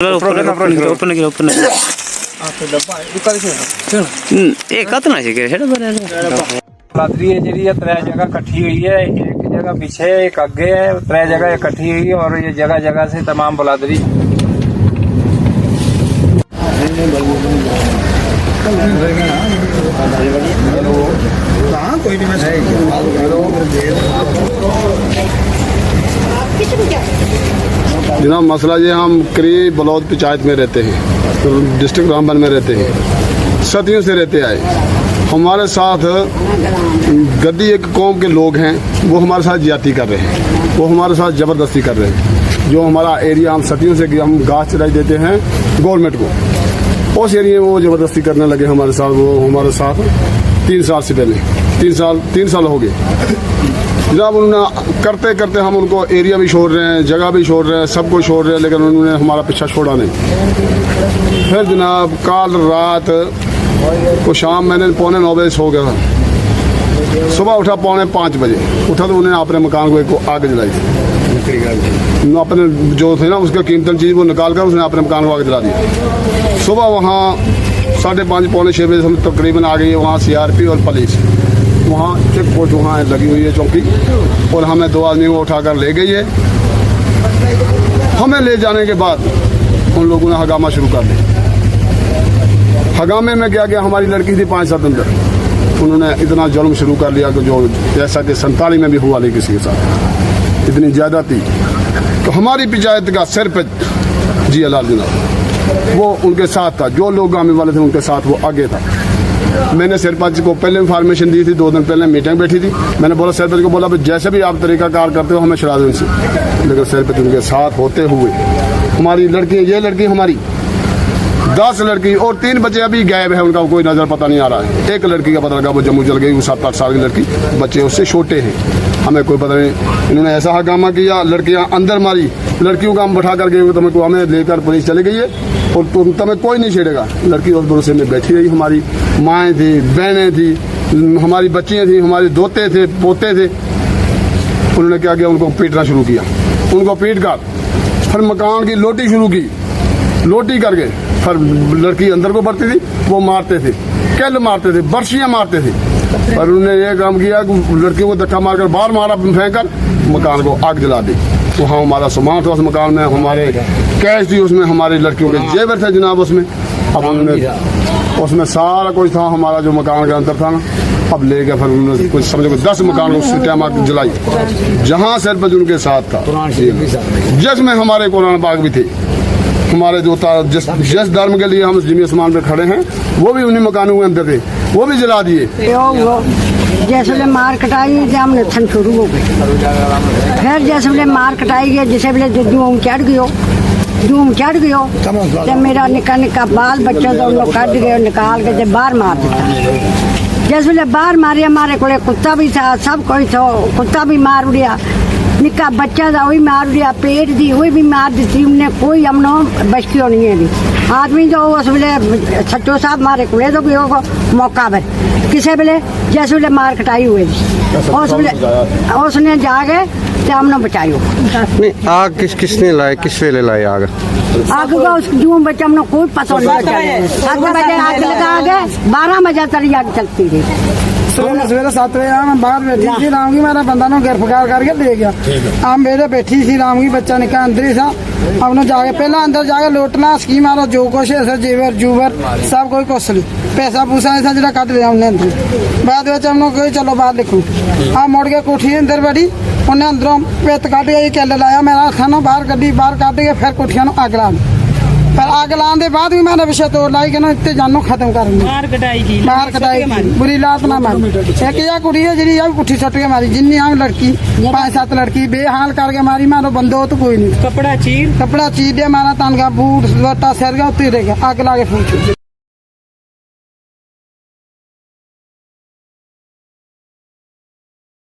बलादरी है जी त्रै जगह इकट्ठी हुई है, एक जगह पीछे एक आगे है, त्रै जगह इकट्ठी हुई है और ये जगह जगह से तमाम बलादरी जनाब मसला ये हम करीब बलौद पंचायत में रहते हैं, तो डिस्ट्रिक्ट रामबन में रहते हैं, सदियों से रहते आए। हमारे साथ गद्दी एक कौम के लोग हैं, वो हमारे साथ ज्यादती कर रहे हैं, वो हमारे साथ ज़बरदस्ती कर रहे हैं। जो हमारा एरिया हम सदियों से हम घास चराई देते हैं गवर्नमेंट को, उस एरिया में वो ज़बरदस्ती करने लगे हमारे साथ। वो हमारे साथ 3 साल से पहले 3 साल हो गए जनाब। उन्होंने करते करते हम उनको एरिया भी छोड़ रहे हैं, जगह भी छोड़ रहे हैं, सब कुछ छोड़ रहे हैं, लेकिन उन्होंने हमारा पीछा छोड़ा नहीं। फिर जनाब कल रात को शाम मैंने 8:45 बजे सो गया था, सुबह उठा 4:45 बजे उठा तो उन्होंने अपने मकान को एक आग जलाई थी। अपने जो थे ना उसका कीमती चीज़ वो निकाल कर उसने अपने मकान को आग जला दी। सुबह वहाँ 5:30 पौने 6 बजे हम तकरीबन आ गई वहाँ CRP और पुलिस, वहाँ चेक पोस्ट वहाँ लगी हुई है चौकी, और हमें 2 आदमी को उठाकर ले गई है। हमें ले जाने के बाद उन लोगों ने हंगामा शुरू कर दिया। हंगामे में क्या किया, हमारी लड़की थी 5-7 अंदर, उन्होंने इतना जुल्म शुरू कर लिया कि जो जैसा कि 47 में भी हुआ नहीं किसी के साथ, इतनी ज़्यादा थी। तो हमारी पंचायत का सरपंच जी अलाल जनाब वो उनके साथ था, जो लोग गाँव वाले थे उनके साथ वो आगे था। मैंने सरपंच को पहले इन्फॉर्मेशन दी थी, 2 दिन पहले मीटिंग बैठी थी। मैंने बोला सरपंच को बोला जैसे भी आप तरीकाकार करते हो हमें छुड़ा दो इनसे, लेकिन सरपंच उनके साथ होते हुए हमारी लड़की, ये लड़की हमारी 10 लड़की और 3 बच्चे अभी गायब है, उनका कोई नजर पता नहीं आ रहा है। एक लड़की का पता लगा वो जम्मू चल गई, वो 7-8 साल की लड़की, बच्चे उससे छोटे हैं, हमें कोई पता नहीं। इन्होंने ऐसा हंगामा किया, लड़कियां अंदर मारी, लड़कियों को हम बैठा कर गए, तुम्हें हमें लेकर पुलिस चली गई है और तुम्हें कोई नहीं छेड़ेगा। लड़की उस भरोसे में बैठी रही, हमारी माएँ थी, बहनें थी, हमारी बच्चियाँ थी, हमारे दोते थे, पोते थे। उन्होंने क्या किया, उनको पीटना शुरू किया, उनको पीट कर फिर मकान की लोटी शुरू की, लोटी करके फिर लड़की अंदर को बढ़ती थी, वो मारते थे, कैल मारते थे, बर्शियाँ मारते थे। पर उन्होंने ये काम किया कि लड़कियों को धक्का मारकर बाहर मारा, फेंक कर मकान को आग जला दी। वहाँ हमारा सामान था उस मकान में, हमारे कैश थी उसमें, हमारी लड़कियों के जेवर थे जनाब उसमें। अब उन्होंने उसमें सारा कुछ था हमारा जो मकान के अंदर था ना, अब ले गया। फिर उन्होंने कुछ समझो 10 मकान उस टाइम आग जलाई, जहाँ सरपंच उनके साथ था, जिसमें हमारे कुरान पाक भी थे। हमारे जो जिस धर्म के लिए हम ज़मीन आसमान पे खड़े हैं वो भी उन्हीं मकानों के अंदर थे, वो भी जला दिए। जैसे मार कटाई हमने थन शुरू हो गए, फिर जैसे मार कटाई गए, जैसे बोले धूम चढ़ गयो तो मेरा निका निका बाल बच्चा तो उनको कट गए, निकाल के बाहर मार दिया। जैसे बोले बाहर मारे, हमारे को कुत्ता भी था, सब कोई था, कुत्ता भी मार उड़िया, निका बच्चा था वही मार दिया, पेट दी वही भी मार दी थी। उन्हें कोई हमनो बचकियों नहीं है दी। आदमी जो उस वेले सच्चो साहब मारे कुड़े तो भी होगा मौका पर किसी वेले जैसे वेले मार कटाई हुए उस वेले उसने जाके तो हमने बचाई। आग किसने लाई, किस वेले लाई आग? आग का उस जून बच्चे हमने कोई पता नहीं चला। 7 बजे आग लगा के 12 बजे तक आग चलती थी। सवेरे 7 बजे मैं बाहर बैठी थी, राम की मेरा बंदा ने गिरफ्तार करके ले गया। अब मेरे बैठी थी राम की, बच्चा निका अंदर ही था। अपने जाके पहला अंदर जाके लोटना स्कीम मारो जो कुछ है जेवर जूवर सब कोई कुछ नहीं, पैसा पूसा ऐसा जरा कट लिया उन्हें अंदर। बाद में हम लोग चलो बाहर लिखूँ, आप मुड़ के कोठी अंदर बैठी, उन्हें अंदरों पेत कट गई, कैल लाया मेरा खाना बाहर कटी, बाहर कट के फिर कोठिया अग ला। पर अग लाने के बाद भी मैंने विषय तोड़ लाई कि इतने जानों खत्म कर मार कटाई बुरी लात ना मारी। एक यह कुड़ी है जी पुठी सट के मारी, जिन्नी हम लड़की 5-7 लड़की बेहाल करके मारी, मारो बंदो तो कोई नहीं, कपड़ा चीर दे मारा, तन का बूट लट्टा सिर गया, उत्ते रह गया, अग ला के फूक।